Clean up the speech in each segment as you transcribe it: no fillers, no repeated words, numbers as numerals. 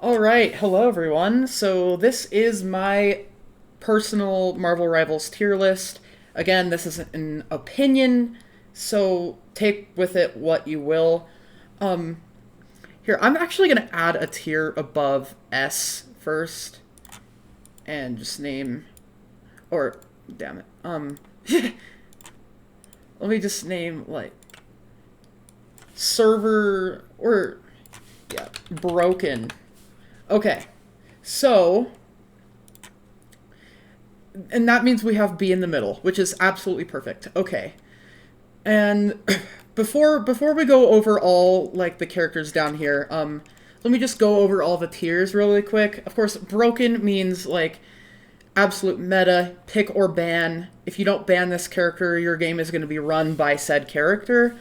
All right, hello everyone. So this is my personal Marvel Rivals tier list. Again, this is an opinion, so take with it what you will. Um, Here, I'm actually going to add a tier above S first, and just name, or damn it, let me just name like server or yeah, broken. Okay, so and that means we have B in the middle, which is absolutely perfect. Okay. And before we go over all like the characters down here, let me just go over all the tiers really quick. Of course, broken means like absolute meta, pick or ban. If you don't ban this character, your game is going to be run by said character.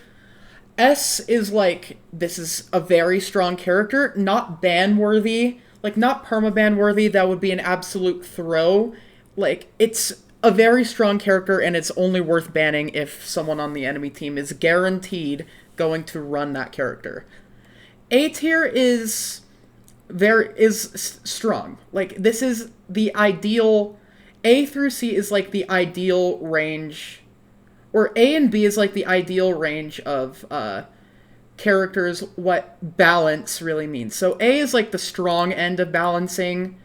S is like this is a very strong character, not ban worthy, like not permaban worthy. That would be an absolute throw. Like it's a very strong character, and it's only worth banning if someone on the enemy team is guaranteed going to run that character. A tier is strong. Like this is the ideal. A through C is like the ideal range, or A and B is like the ideal range of characters, what balance really means. So A is like the strong end of balancing.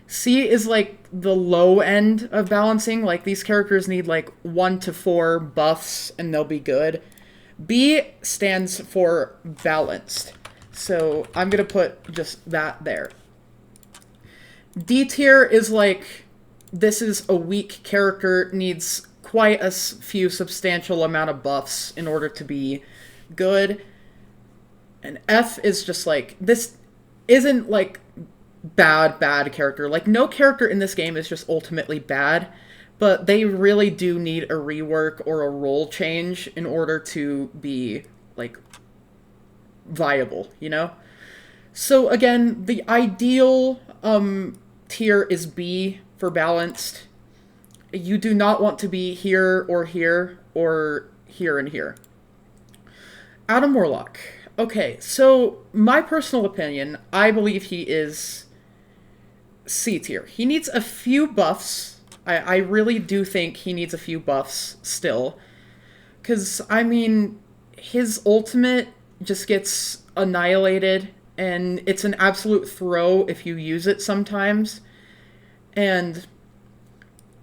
C is like the low end of balancing. Like these characters need like 1 to 4 buffs and they'll be good. B stands for balanced. So I'm going to put just that there. D tier is like this is a weak character, needs quite a few substantial amount of buffs in order to be good. And F is just like this isn't like bad character. Like no character in this game is just ultimately bad, but they really do need a rework or a role change in order to be like viable, you know? So again, the ideal tier is B for balanced. You do not want to be here or here or here and here. Adam Warlock. Okay, so my personal opinion, I believe he is C tier. He needs a few buffs. I really do think he needs a few buffs still. Because, I mean, his ultimate just gets annihilated, and it's an absolute throw if you use it sometimes. And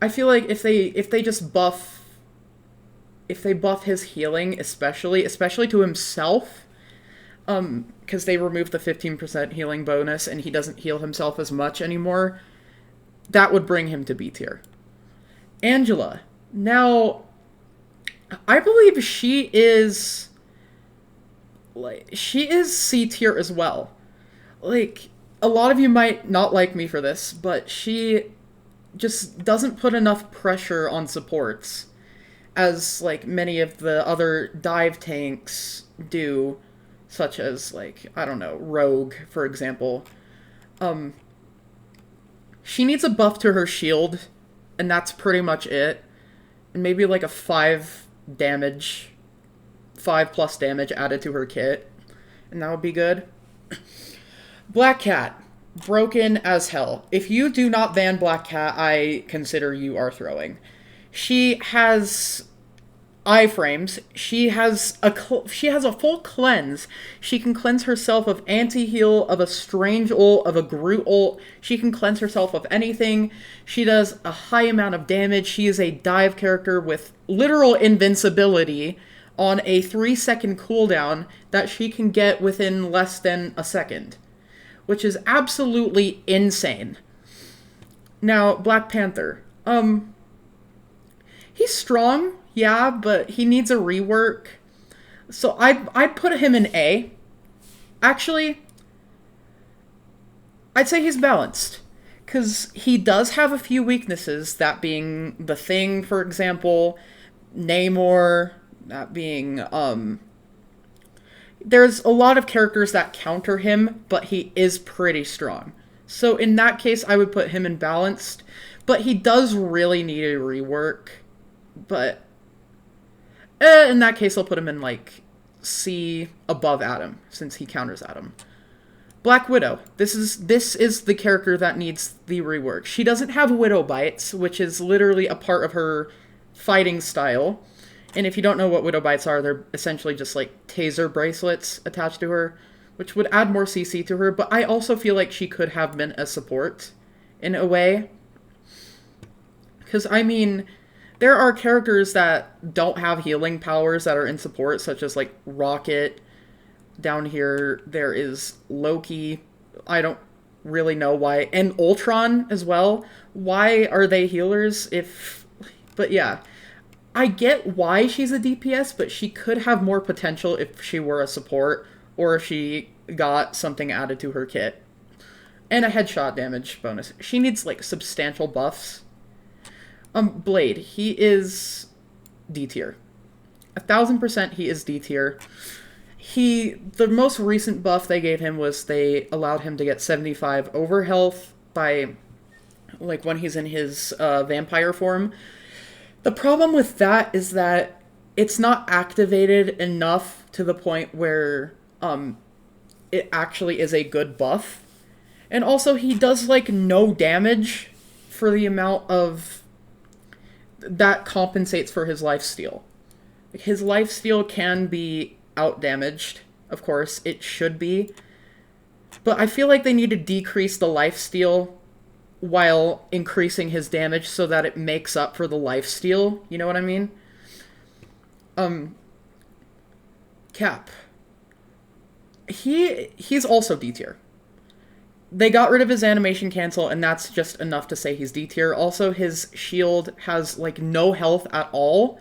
I feel like if they just buff his healing, especially to himself, because they removed the 15% healing bonus and he doesn't heal himself as much anymore, that would bring him to B tier. Angela. Now, I believe she is C tier as well. Like a lot of you might not like me for this, but she just doesn't put enough pressure on supports as like many of the other dive tanks do, such as like I don't know, Rogue for example. She needs a buff to her shield, and that's pretty much it. And maybe like a damage 5+ damage added to her kit, and that would be good. Black Cat, broken as hell. If you do not ban Black Cat, I consider you are throwing. She has iframes. She has a full cleanse. She can cleanse herself of anti-heal, of a strange ult, of a Groot ult. She can cleanse herself of anything. She does a high amount of damage. She is a dive character with literal invincibility on a 3-second cooldown that she can get within less than a second, which is absolutely insane. Now, Black Panther. He's strong, yeah, but he needs a rework. So I'd put him in A. Actually, I'd say he's balanced. Because he does have a few weaknesses, that being the Thing, for example, Namor, that being, there's a lot of characters that counter him, but he is pretty strong. So in that case, I would put him in balanced. But he does really need a rework. But in that case, I'll put him in like C above Adam, since he counters Adam. Black Widow. This is the character that needs the rework. She doesn't have Widow Bites, which is literally a part of her fighting style. And if you don't know what Widow Bites are, they're essentially just like taser bracelets attached to her, which would add more CC to her, but I also feel like she could have been a support in a way. Because, I mean, there are characters that don't have healing powers that are in support, such as, like, Rocket. Down here, there is Loki. I don't really know why. And Ultron as well. Why are they healers if... But yeah, I get why she's a DPS, but she could have more potential if she were a support, or if she got something added to her kit. And a headshot damage bonus. She needs, like, substantial buffs. Blade, he is D tier. 1000% he is D tier. The most recent buff they gave him was they allowed him to get 75 over health by, like, when he's in his vampire form. The problem with that is that it's not activated enough to the point where it actually is a good buff. And also, he does, like, no damage for the amount of... that compensates for his lifesteal. His lifesteal can be outdamaged, of course, it should be. But I feel like they need to decrease the lifesteal while increasing his damage so that it makes up for the lifesteal, you know what I mean? Cap. He's also D tier. They got rid of his animation cancel, and that's just enough to say he's D tier. Also, his shield has, like, no health at all.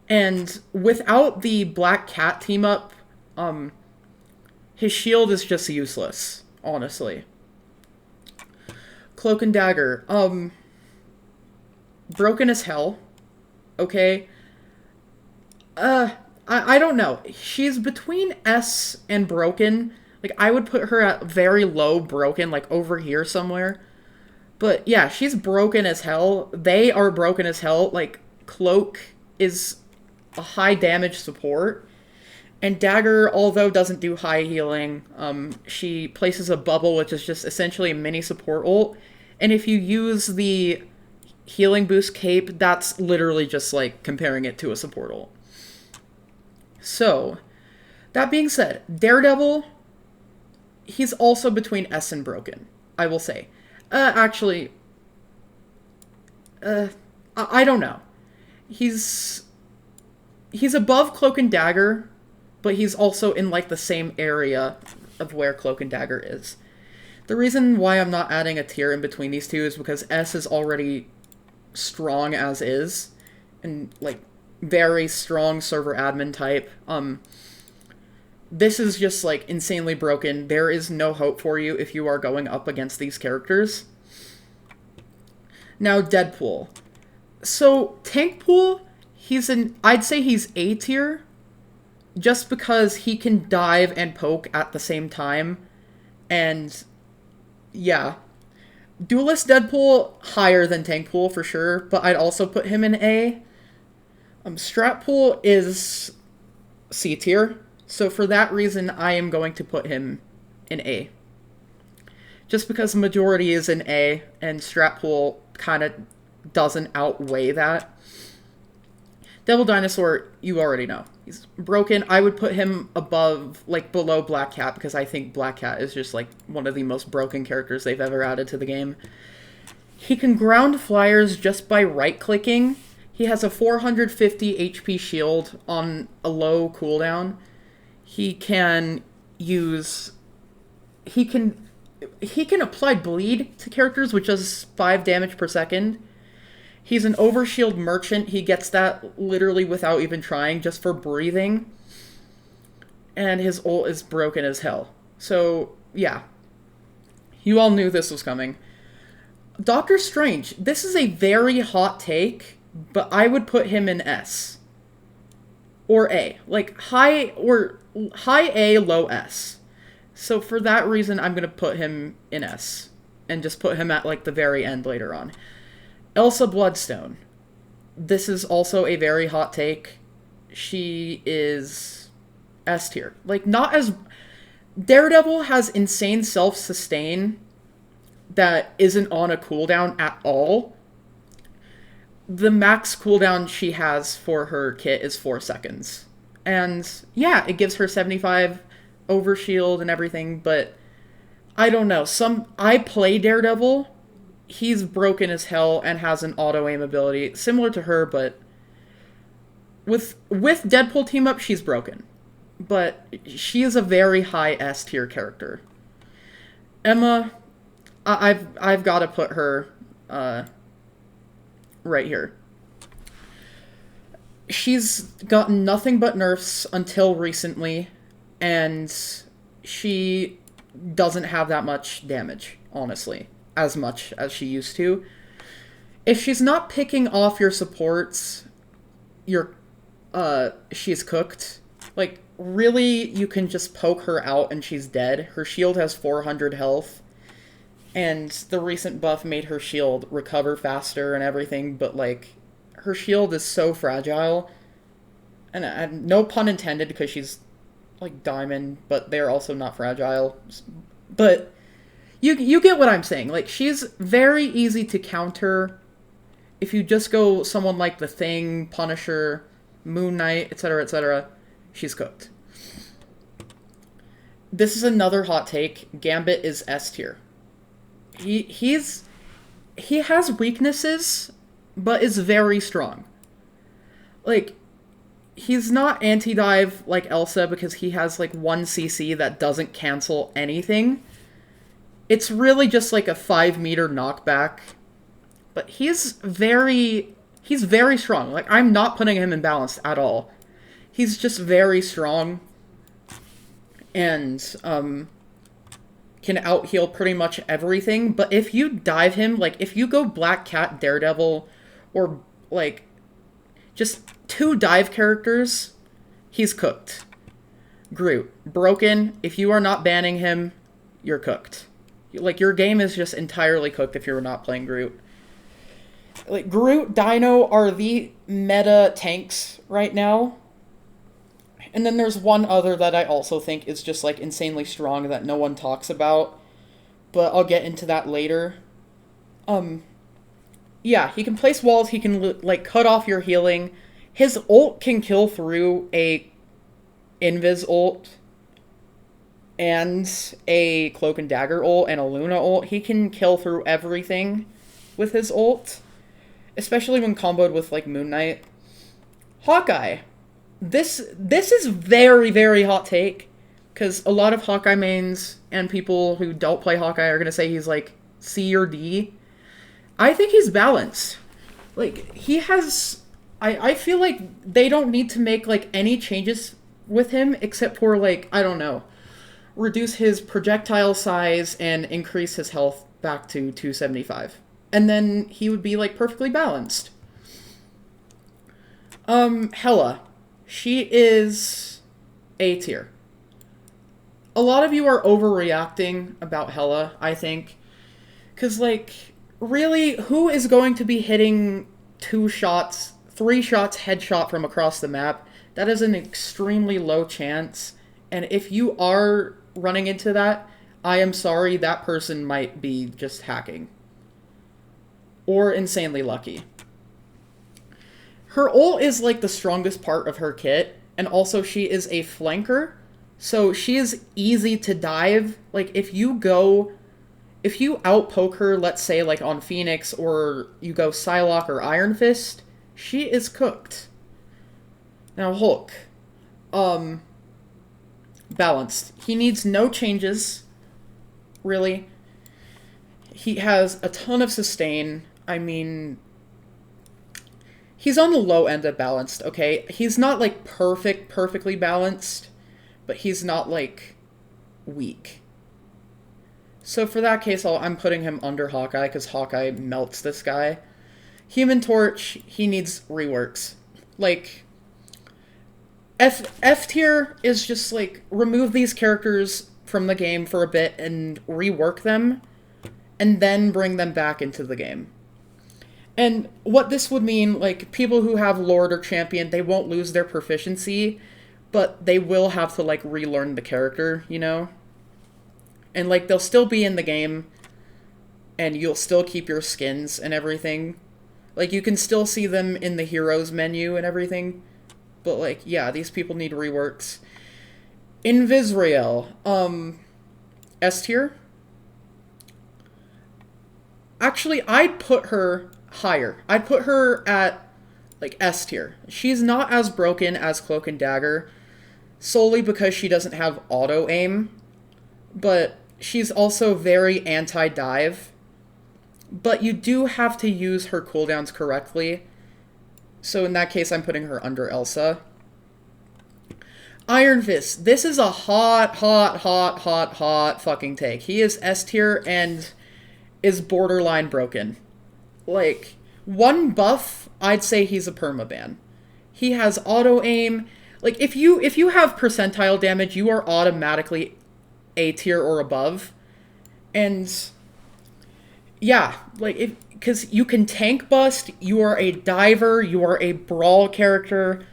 And without the Black Cat team-up, his shield is just useless, honestly. Cloak and Dagger. Broken as hell. Okay. I don't know. She's between S and broken. Like, I would put her at very low broken, like, over here somewhere. But, yeah, she's broken as hell. They are broken as hell. Like, Cloak is a high damage support. And Dagger, although doesn't do high healing, she places a bubble, which is just essentially a mini support ult. And if you use the healing boost cape, that's literally just, like, comparing it to a support ult. So, that being said, Daredevil... he's also between S and broken, I will say. Actually, I don't know. He's above Cloak and Dagger, but he's also in, like, the same area of where Cloak and Dagger is. The reason why I'm not adding a tier in between these two is because S is already strong as is, and, like, very strong server admin type. This is just, like, insanely broken. There is no hope for you if you are going up against these characters. Now, Deadpool. So, Tankpool, I'd say he's A tier, just because he can dive and poke at the same time. And, yeah. Duelist Deadpool, higher than Tankpool for sure, but I'd also put him in A. Stratpool is C tier. So for that reason, I am going to put him in A. Just because the majority is in A, and Stratpool kind of doesn't outweigh that. Devil Dinosaur, you already know. He's broken. I would put him above, like, below Black Cat, because I think Black Cat is just, like, one of the most broken characters they've ever added to the game. He can ground flyers just by right-clicking. He has a 450 HP shield on a low cooldown. He can apply bleed to characters, which does 5 damage per second. He's an overshield merchant. He gets that literally without even trying, just for breathing. And his ult is broken as hell. So, yeah. You all knew this was coming. Doctor Strange. This is a very hot take, but I would put him in S. Or A. Like, high A, low S. So for that reason, I'm going to put him in S. And just put him at, like, the very end later on. Elsa Bloodstone. This is also a very hot take. She is S tier. Like, not as... Daredevil has insane self-sustain that isn't on a cooldown at all. The max cooldown she has for her kit is 4 seconds. And yeah, it gives her 75 overshield and everything, but I don't know. I play Daredevil. He's broken as hell and has an auto aim ability similar to her, but with Deadpool team up, she's broken. But she is a very high S tier character. Emma, I've got to put her right here. She's gotten nothing but nerfs until recently, and she doesn't have that much damage, honestly, as much as she used to. If she's not picking off your supports, she's cooked. Like, really, you can just poke her out and she's dead. Her shield has 400 health, and the recent buff made her shield recover faster and everything, but, like, her shield is so fragile, and no pun intended because she's, like, diamond, but they're also not fragile. But you get what I'm saying. Like, she's very easy to counter if you just go someone like The Thing, Punisher, Moon Knight, etc., etc., she's cooked. This is another hot take. Gambit is S tier. He has weaknesses, but is very strong. Like, he's not anti-dive like Elsa because he has, like, 1 CC that doesn't cancel anything. It's really just, like, a 5-meter knockback. But he's very strong. Like, I'm not putting him in balance at all. He's just very strong. And, can out-heal pretty much everything. But if you dive him, like, if you go Black Cat, Daredevil, or, like, just 2 dive characters, he's cooked. Groot, broken. If you are not banning him, you're cooked. Like, your game is just entirely cooked if you're not playing Groot. Like, Groot, Dino are the meta tanks right now. And then there's one other that I also think is just, like, insanely strong that no one talks about. But I'll get into that later. Yeah, he can place walls, he can, like, cut off your healing. His ult can kill through a Invis ult and a Cloak and Dagger ult and a Luna ult. He can kill through everything with his ult, especially when comboed with, like, Moon Knight. Hawkeye. This is very, very hot take, because a lot of Hawkeye mains and people who don't play Hawkeye are going to say he's, like, C or D. I think he's balanced. Like, he has... I feel like they don't need to make, like, any changes with him except for, like, I don't know, reduce his projectile size and increase his health back to 275. And then he would be, like, perfectly balanced. Hela. She is A tier. A lot of you are overreacting about Hela, I think. Because, like, really, who is going to be hitting 2 shots, 3 shots headshot from across the map? That is an extremely low chance. And if you are running into that, I am sorry, that person might be just hacking. Or insanely lucky. Her ult is, like, the strongest part of her kit, and also she is a flanker, so she is easy to dive. Like, if you outpoke her, let's say, like, on Phoenix, or you go Psylocke or Iron Fist, she is cooked. Now, Hulk. Balanced. He needs no changes, really. He has a ton of sustain. I mean... he's on the low end of balanced, okay? He's not, like, perfectly balanced, but he's not, like, weak. So for that case, I'm putting him under Hawkeye, because Hawkeye melts this guy. Human Torch, he needs reworks. Like, F tier is just, like, remove these characters from the game for a bit and rework them, and then bring them back into the game. And what this would mean, like, people who have Lord or Champion, they won't lose their proficiency, but they will have to, like, relearn the character, you know? And, like, they'll still be in the game, and you'll still keep your skins and everything. Like, you can still see them in the heroes menu and everything. But, like, yeah, these people need reworks. Invisrael, S tier? Actually, I'd put her higher. I'd put her at, like, S tier. She's not as broken as Cloak and Dagger, solely because she doesn't have auto-aim, but she's also very anti-dive. But you do have to use her cooldowns correctly, so in that case, I'm putting her under Elsa. Iron Fist. This is a hot fucking take. He is S tier and is borderline broken. Like, one buff, I'd say he's a permaban. He has auto-aim. Like, if you have percentile damage, you are automatically A tier or above. And, yeah, like, because you can tank bust, you are a diver, you are a brawl character,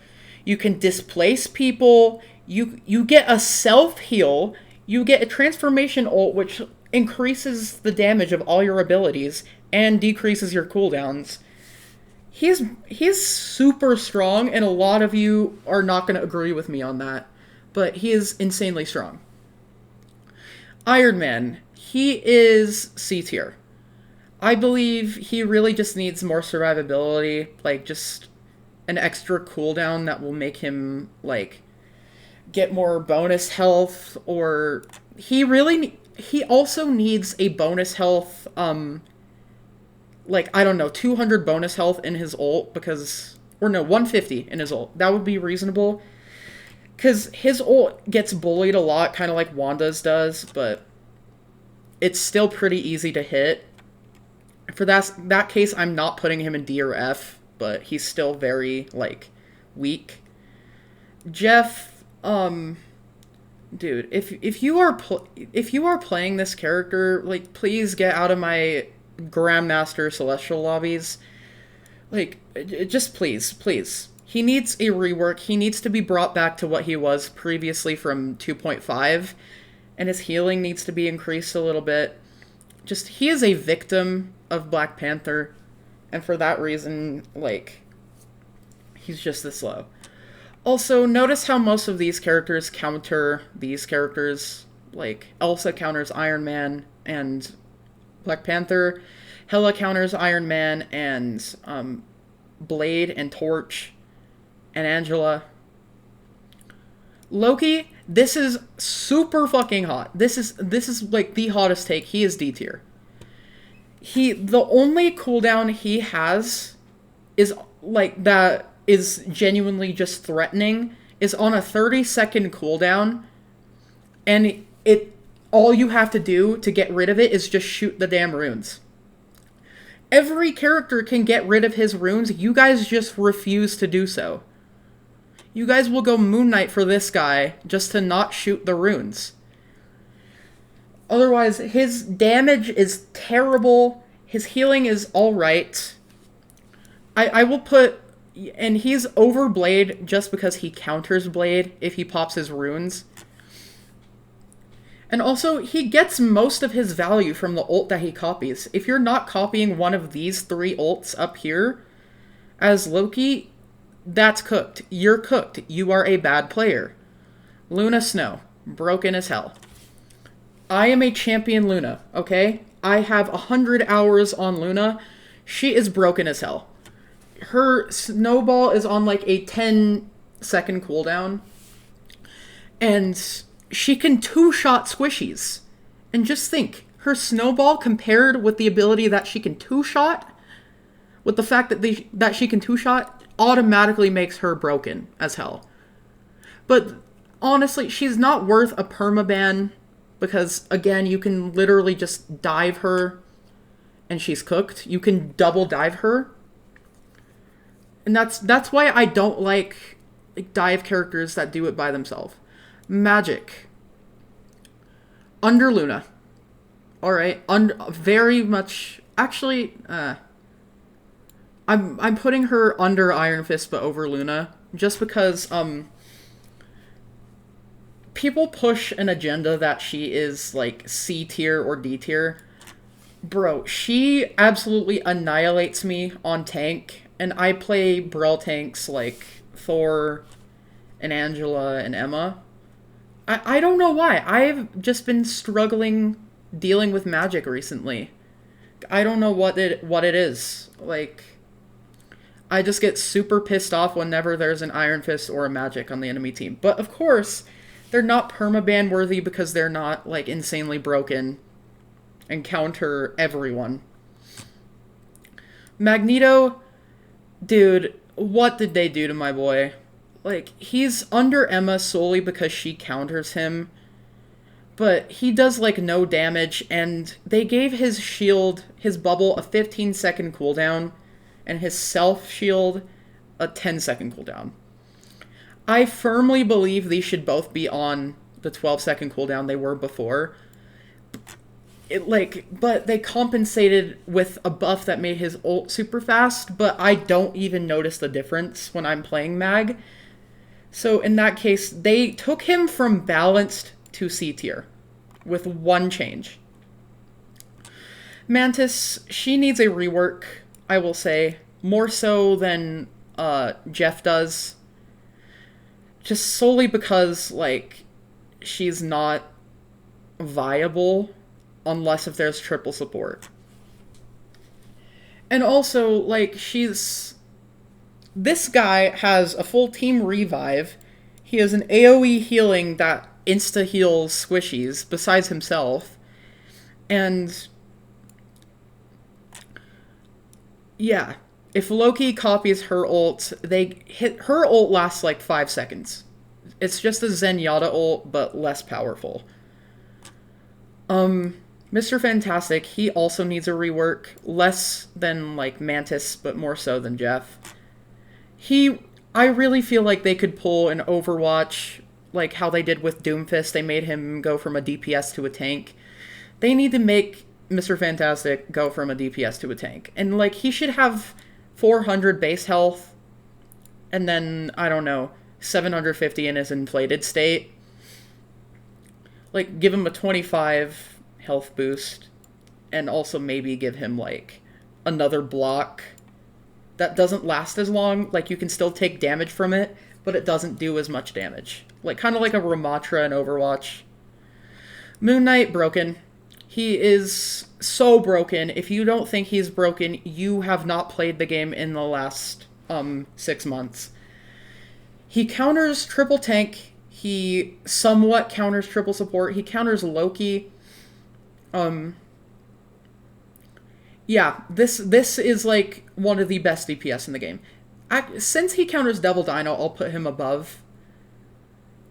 you can displace people, you get a self-heal, you get a transformation ult, which increases the damage of all your abilities, and decreases your cooldowns. He's super strong, and a lot of you are not going to agree with me on that, but he is insanely strong. Iron Man. He is C tier. I believe he really just needs more survivability, like, just an extra cooldown that will make him, like, get more bonus health, or he also needs a bonus health, like, I don't know, 200 bonus health in his ult, because, or no, 150 in his ult. That would be reasonable, because his ult gets bullied a lot, kind of like Wanda's does, but it's still pretty easy to hit. For that case, I'm not putting him in D or F, but he's still very, like, weak. Jeff, dude, if you are playing this character, like, please get out of my Grandmaster Celestial lobbies. Like, just please. He needs a rework. He needs to be brought back to what he was previously from 2.5, and his healing needs to be increased a little bit. Just, he is a victim of Black Panther, and for that reason, like, he's just this low. Also, notice how most of these characters counter these characters. Like, Elsa counters Iron Man and Black Panther. Hela counters Iron Man and Blade and Torch and Angela. Loki, this is super fucking hot. This is like the hottest take. He is D tier. The only cooldown he has is, like, that is genuinely just threatening, is on a 30-second cooldown, and all you have to do to get rid of it is just shoot the damn runes. Every character can get rid of his runes, you guys just refuse to do so. You guys will go Moon Knight for this guy just to not shoot the runes. Otherwise, his damage is terrible, his healing is alright. I will put... And he's over Blade just because he counters Blade if he pops his runes. And also, he gets most of his value from the ult that he copies. If you're not copying one of these 3 ults up here as Loki, that's cooked. You're cooked. You are a bad player. Luna Snow. Broken as hell. I am a champion Luna, okay? I have 100 hours on Luna. She is broken as hell. Her snowball is on, like, a 10-second cooldown. And she can 2-shot squishies. And just think, her snowball compared with the ability that she can 2-shot, with the fact that she can 2-shot, automatically makes her broken as hell. But honestly, she's not worth a permaban, because, again, you can literally just dive her and she's cooked. You can double dive her. And that's why I don't like dive characters that do it by themselves. Magic. Under Luna. Alright, very much... Actually, I'm putting her under Iron Fist but over Luna, just because, people push an agenda that she is like C tier or D tier. Bro, she absolutely annihilates me on tank, and I play Brawl tanks like Thor and Angela and Emma. I don't know why. I've just been struggling dealing with magic recently. I don't know what it is. Like, I just get super pissed off whenever there's an Iron Fist or a magic on the enemy team. But of course, they're not permaban worthy because they're not like insanely broken and counter everyone. Magneto, dude, what did they do to my boy? Like, he's under Emma solely because she counters him, but he does like no damage, and they gave his shield, his bubble, a 15-second cooldown, and his self shield a 10-second cooldown. I firmly believe these should both be on the 12-second cooldown they were before. But they compensated with a buff that made his ult super fast, but I don't even notice the difference when I'm playing Mag. So in that case, they took him from balanced to C tier with one change. Mantis, she needs a rework, I will say, more so than Jeff does. Just solely because, like, she's not viable unless if there's triple support. And also, like, this guy has a full team revive. He has an AoE healing that insta-heals squishies besides himself. And yeah, if Loki copies her ult, her ult lasts like 5 seconds. It's just a Zenyatta ult, but less powerful. Mr. Fantastic, he also needs a rework. Less than, like, Mantis, but more so than Jeff. I really feel like they could pull an Overwatch, like how they did with Doomfist. They made him go from a DPS to a tank. They need to make Mr. Fantastic go from a DPS to a tank. And, like, he should have 400 base health, and then, I don't know, 750 in his inflated state. Like, give him a 25 health boost, and also maybe give him, like, another block that doesn't last as long. Like, you can still take damage from it, but it doesn't do as much damage. Like, kind of like a Ramattra in Overwatch. Moon Knight, broken. He is so broken. If you don't think he's broken, you have not played the game in the last 6 months. He counters triple tank. He somewhat counters triple support. He counters Loki. Yeah, this is like one of the best DPS in the game. Since he counters Devil Dino, I'll put him above.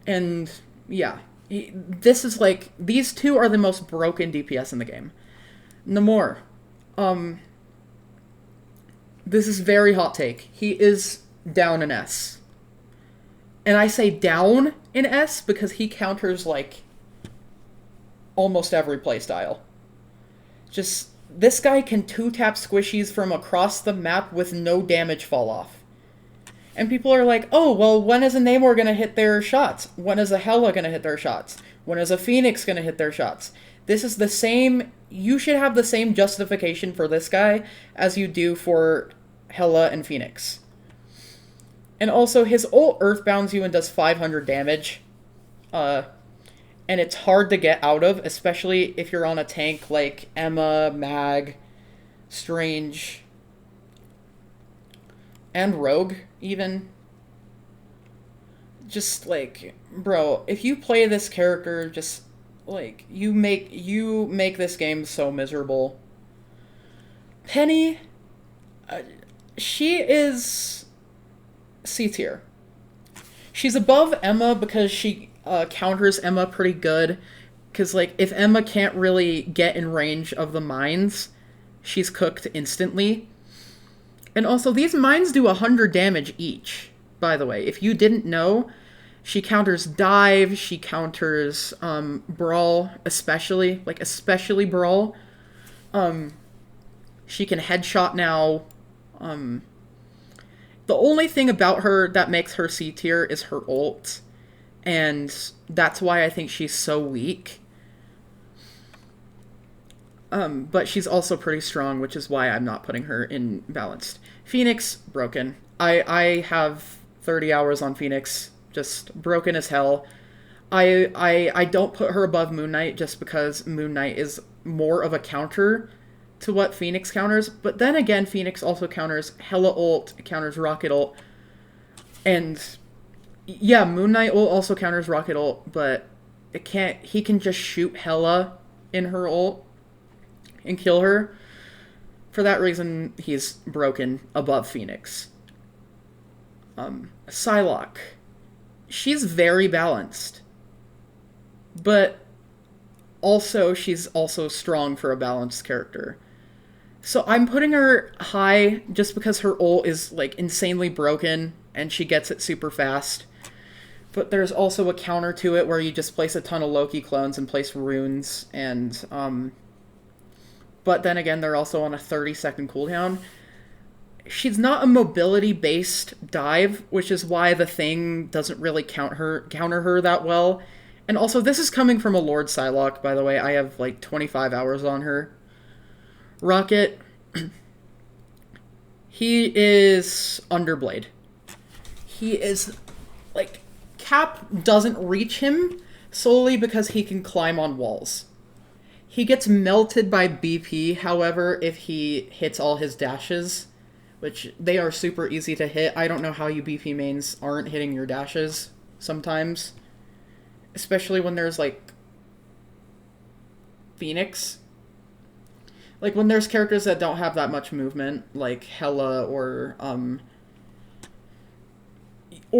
And yeah, this is like, these two are the most broken DPS in the game. Namor, this is very hot take. He is down in S. And I say down in S because he counters, like, almost every playstyle. Just, this guy can 2-tap squishies from across the map with no damage fall off. And people are like, oh, well, when is a Namor gonna hit their shots? When is a Hela gonna hit their shots? When is a Phoenix gonna hit their shots? This is the same, you should have the same justification for this guy as you do for Hela and Phoenix. And also, his ult earthbounds you and does 500 damage. And it's hard to get out of, especially if you're on a tank like Emma, Mag, Strange, and Rogue, even. Just, like, bro, if you play this character, just, like, you make this game so miserable. Penny, she is C tier. She's above Emma because she counters Emma pretty good. Because, like, if Emma can't really get in range of the mines, she's cooked instantly. And also, these mines do 100 damage each, by the way. If you didn't know, she counters dive, she counters brawl, especially brawl. She can headshot now. The only thing about her that makes her C tier is her ult. And that's why I think she's so weak. But she's also pretty strong, which is why I'm not putting her in balanced. Phoenix, broken. I have 30 hours on Phoenix, just broken as hell. I don't put her above Moon Knight just because Moon Knight is more of a counter to what Phoenix counters. But then again, Phoenix also counters Hela ult, counters Rocket ult. And yeah, Moon Knight ult also counters Rocket ult, but he can just shoot Hela in her ult and kill her. For that reason, he's broken above Phoenix. Psylocke. She's very balanced. But also, she's also strong for a balanced character. So I'm putting her high just because her ult is, like, insanely broken and she gets it super fast. But there's also a counter to it where you just place a ton of Loki clones and place runes and, but then again, they're also on a 30-second cooldown. She's not a mobility-based dive, which is why the thing doesn't really counter her that well. And also, this is coming from a Lord Psylocke, by the way. I have, like, 25 hours on her. Rocket. He is Underblade. He is, like, Cap doesn't reach him solely because he can climb on walls. He gets melted by BP, however, if he hits all his dashes, which they are super easy to hit. I don't know how you BP mains aren't hitting your dashes sometimes. Especially when there's, like, Phoenix. Like, when there's characters that don't have that much movement, like Hela or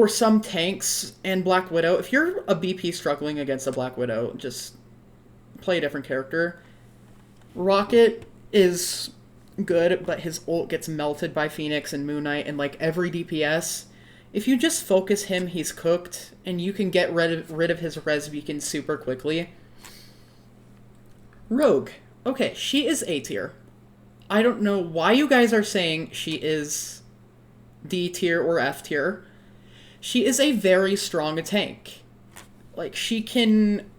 some tanks and Black Widow. If you're a BP struggling against a Black Widow, just play a different character. Rocket is good, but his ult gets melted by Phoenix and Moon Knight and, like, every DPS. If you just focus him, he's cooked, and you can get rid of his res beacon super quickly. Rogue. Okay, she is A tier. I don't know why you guys are saying she is D tier or F tier. She is a very strong tank. Like, she can...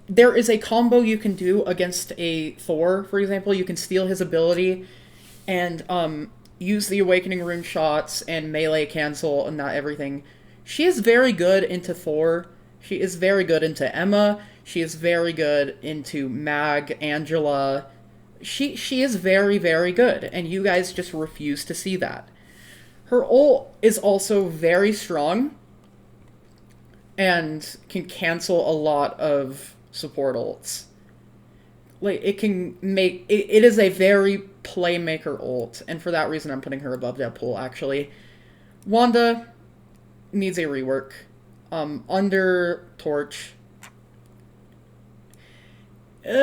There is a combo you can do against a Thor, for example. You can steal his ability and use the Awakening Rune shots and melee cancel and that everything. She is very good into Thor. She is very good into Emma. She is very good into Mag, Angela. She is very, very good, and you guys just refuse to see that. Her ult is also very strong and can cancel a lot of support ults. Like, it can make... It is a very playmaker ult, and for that reason I'm putting her above Deadpool, actually. Wanda needs a rework. Under Torch... yeah,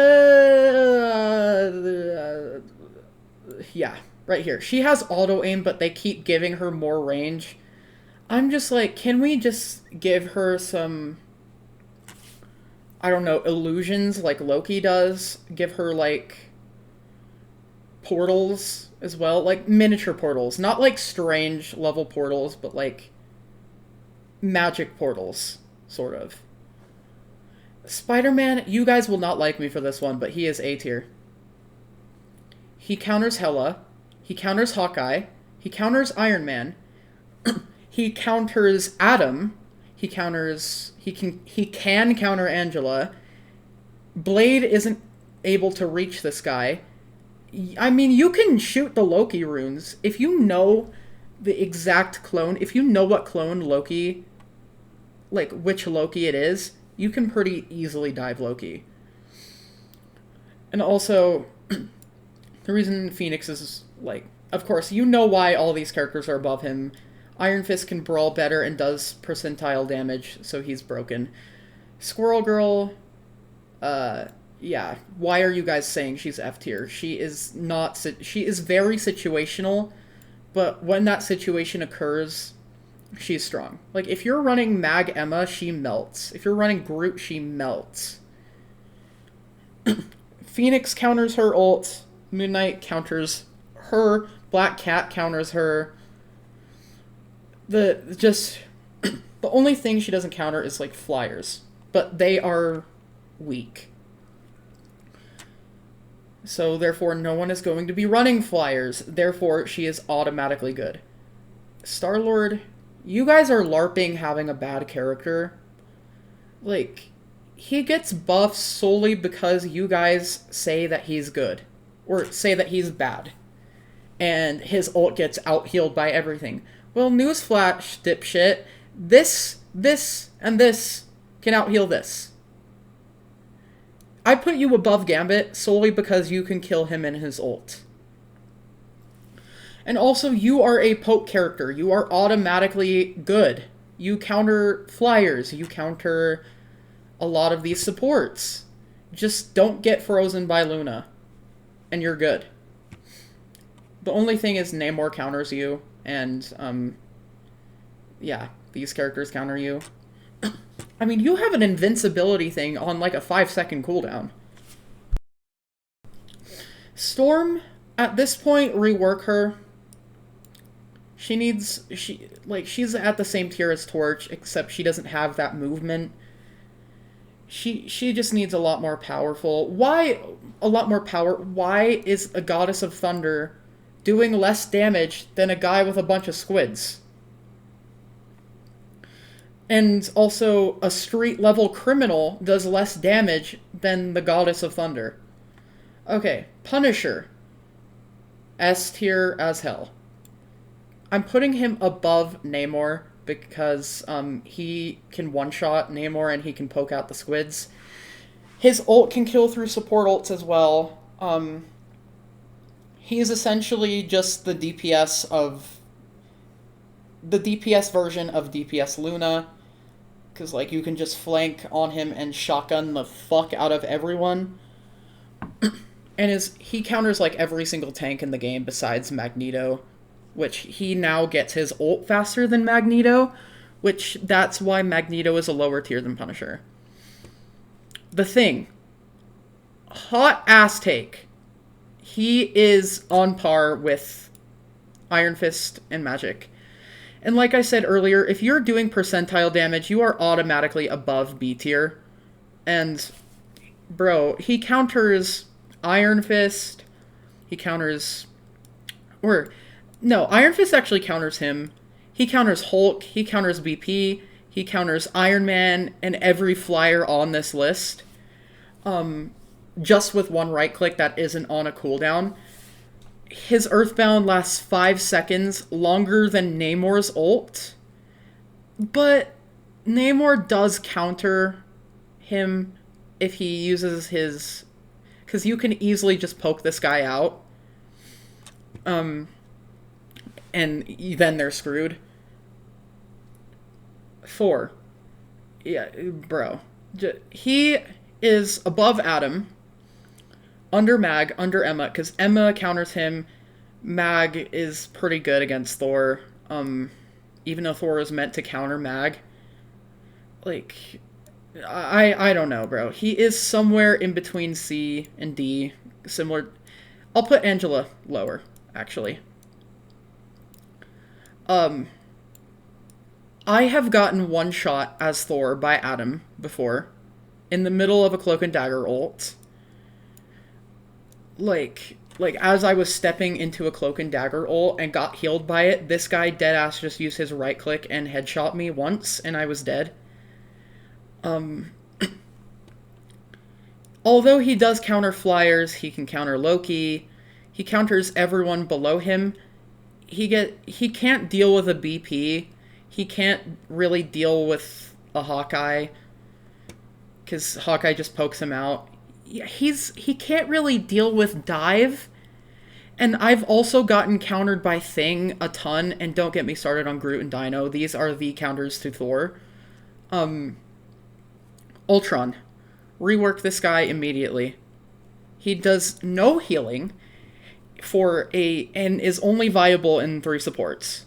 right here. She has auto-aim, but they keep giving her more range. I'm just like, can we just give her some... I don't know, illusions like Loki does? Give her, like, portals as well? Like, miniature portals. Not, like, strange level portals, but, like, magic portals, sort of. Spider-Man, you guys will not like me for this one, but he is A tier. He counters Hela. He counters Hawkeye. He counters Iron Man. He counters Adam. He can counter Angela. Blade isn't able to reach this guy. I mean, you can shoot the Loki runes. If you know the exact clone, if you know what clone Loki, like, which Loki it is, you can pretty easily dive Loki. And also, the reason Phoenix is, like, of course, you know why all these characters are above him. Iron Fist can brawl better and does percentile damage, so he's broken. Squirrel Girl, yeah, why are you guys saying she's F tier? She is not, she is very situational, but when that situation occurs, she's strong. Like, if you're running Mag Emma, she melts. If you're running Groot, she melts. Phoenix counters her ult. Moon Knight counters her. Black Cat counters her. The The only thing she doesn't counter is, like, flyers. But they are weak. So, therefore, no one is going to be running flyers. Therefore, she is automatically good. Star-Lord, you guys are LARPing having a bad character. Like, he gets buffs solely because you guys say that he's good. Or say that he's bad. And his ult gets out-healed by everything. Well, newsflash, dipshit. This, and this can out-heal this. I put you above Gambit solely because you can kill him in his ult. And also, you are a poke character. You are automatically good. You counter flyers. You counter a lot of these supports. Just don't get frozen by Luna. And you're good. The only thing is Namor counters you. And, yeah, these characters counter you. I mean, you have an invincibility thing on, like, a 5-second cooldown. Storm, at this point, rework her. She's at the same tier as Torch, except she doesn't have that movement. She just needs a lot more powerful. Why a lot more power? Why is a Goddess of Thunder doing less damage than a guy with a bunch of squids? And also, a street-level criminal does less damage than the Goddess of Thunder. Okay, Punisher. S tier as hell. I'm putting him above Namor because he can one-shot Namor and he can poke out the squids. His ult can kill through support ults as well. He's essentially just the DPS version of DPS Luna. Because, like, you can just flank on him and shotgun the fuck out of everyone. And he counters, like, every single tank in the game besides Magneto. Which he now gets his ult faster than Magneto. Which, that's why Magneto is a lower tier than Punisher. The Thing. Hot ass take. He is on par with Iron Fist and Magic. And like I said earlier, if you're doing percentile damage, you are automatically above B tier. And, bro, he counters Iron Fist. He counters... No, Iron Fist actually counters him. He counters Hulk. He counters BP. He counters Iron Man and every flyer on this list. Just with one right click that isn't on a cooldown. His Earthbound lasts 5 seconds, longer than Namor's ult. But Namor does counter him if he uses his... Because you can easily just poke this guy out. And then they're screwed. Thor. Yeah, bro. He is above Adam. Under Mag, under Emma, because Emma counters him. Mag is pretty good against Thor. Even though Thor was meant to counter Mag. Like, I don't know, bro. He is somewhere in between C and D. Similar. I'll put Angela lower, actually. I have gotten one shot as Thor by Adam before. In the middle of a Cloak and Dagger ult. Like as I was stepping into a Cloak and Dagger ult and got healed by it, this guy deadass just used his right click and headshot me once, and I was dead. Although he does counter flyers, he can counter Loki, he counters everyone below him, he can't deal with a BP, he can't really deal with a Hawkeye, because Hawkeye just pokes him out. He can't really deal with dive, and I've also gotten countered by Thing a ton, and don't get me started on Groot and Dino. These are the counters to Thor. Ultron. Rework this guy immediately. He does no healing and is only viable in 3 supports.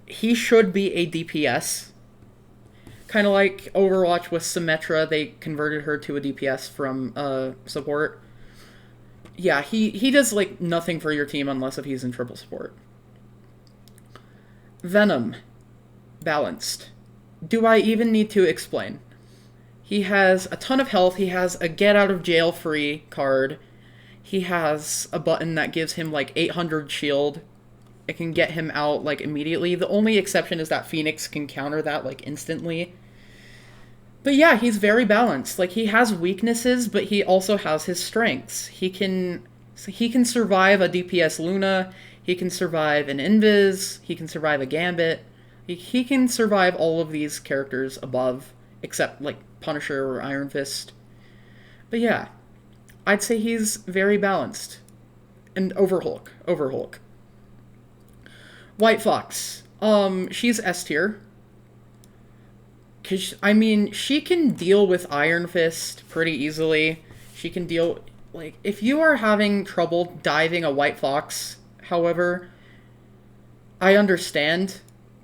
He should be a DPS. Kind of like Overwatch with Symmetra, they converted her to a DPS from support. Yeah, he does, like, nothing for your team unless if he's in triple support. Venom. Balanced. do I even need to explain? He has a ton of health. He has a get out of jail free card. He has a button that gives him like 800 shield. It can get him out like immediately. The only exception is that Phoenix can counter that like instantly. But yeah, he's very balanced. Like he has weaknesses, but he also has his strengths. He can survive a DPS Luna. He can survive an Invis. He can survive a Gambit. He can survive all of these characters above, except like Punisher or Iron Fist. But yeah, I'd say he's very balanced. And Overhulk. White Fox. She's S tier. Cause I mean, she can deal with Iron Fist pretty easily. She can deal like if you are having trouble diving a White Fox, however, I understand,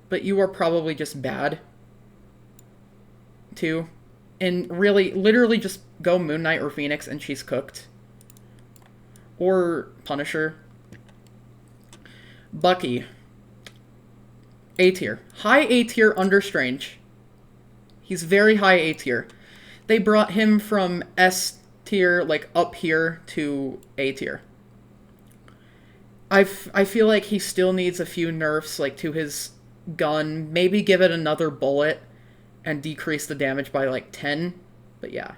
but you are probably just bad too. And really, literally just go Moon Knight or Phoenix and she's cooked. Or Punisher. Bucky. A tier. High A tier under Strange. He's very high A tier. They brought him from S tier, like up here, to A tier. I feel like he still needs a few nerfs, like to his gun. Maybe give it another bullet and decrease the damage by like 10. But yeah.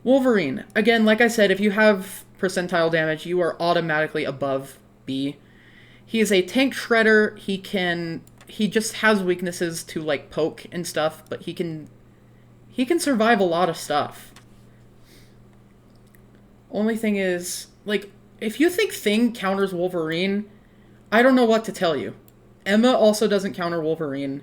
Wolverine. Again, like I said, if you have percentile damage, you are automatically above B. He is a tank shredder. He just has weaknesses to like poke and stuff, but he can survive a lot of stuff. Only thing is, like, if you think Thing counters Wolverine, I don't know what to tell you. Emma also doesn't counter Wolverine.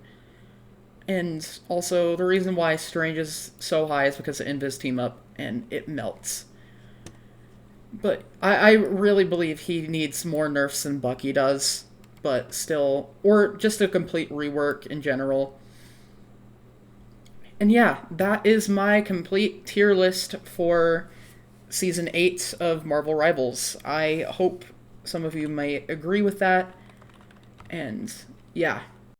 And also, the reason why Strange is so high is because the Invis team up, and it melts. But I really believe he needs more nerfs than Bucky does. But still, or just a complete rework in general. And yeah, that is my complete tier list for Season 8 of Marvel Rivals. I hope some of you may agree with that. And yeah.